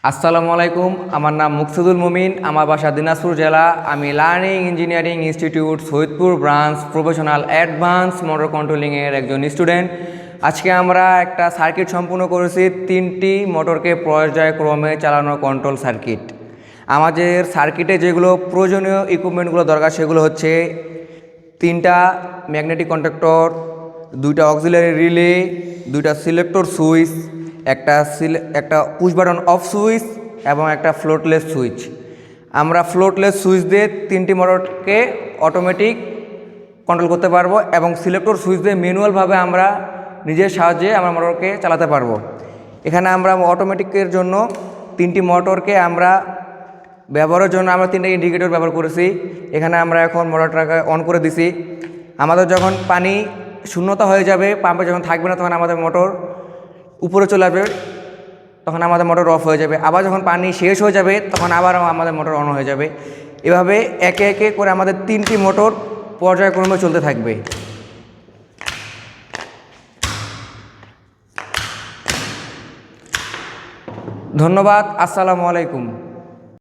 আসসালামু আলাইকুম, আমার নাম মুকসুদুল মুমিন, আমার বাসা দিনাজপুর জেলা। আমি learning engineering institute Saidpur branch professional advance motor কন্ট্রোলিংয়ের একজন স্টুডেন্ট। আজকে আমরা একটা সার্কিট সম্পূর্ণ করেছি, 3টি মোটরকে পর্যায়ক্রমে চালানো কন্ট্রোল সার্কিট। আমাদের সার্কিটে যেগুলো প্রয়োজনীয় ইকুইপমেন্টগুলো দরকার সেগুলো হচ্ছে 3টা ম্যাগনেটিক কন্ডাক্টর, 2টা অক্সিলারি রিলে, 2টা সিলেক্টর সুইচ, একটা পুশ বাটন অফ সুইচ এবং একটা ফ্লোটলেস সুইচ। আমরা ফ্লোটলেস সুইচ দিয়ে 3টি মোটরকে অটোমেটিক কন্ট্রোল করতে পারবো এবং সিলেক্টর সুইচ দিয়ে ম্যানুয়ালভাবে আমরা নিজের সাহায্যে আমরা মোটরকে চালাতে পারবো। এখানে আমরা অটোমেটিকের জন্য 3টি মোটরকে আমরা ব্যবহারের জন্য আমরা 3টা ইন্ডিকেটর ব্যবহার করেছি। এখানে আমরা এখন মোটরটাকে অন করে দিছি। আমাদের যখন পানি শূন্যতা হয়ে যাবে, পাম্পে যখন থাকবে না, তখন আমাদের মোটর উপরে চলে আসবে, তখন আমাদের মোটর অফ হয়ে যাবে। আবার যখন পানি শেষ হয়ে যাবে তখন আবার আমাদের মোটর অন হয়ে যাবে। এভাবে একে একে করে আমাদের 3টি মোটর পর্যায়ক্রমে চলতে থাকবে। ধন্যবাদ। আসসালামু আলাইকুম।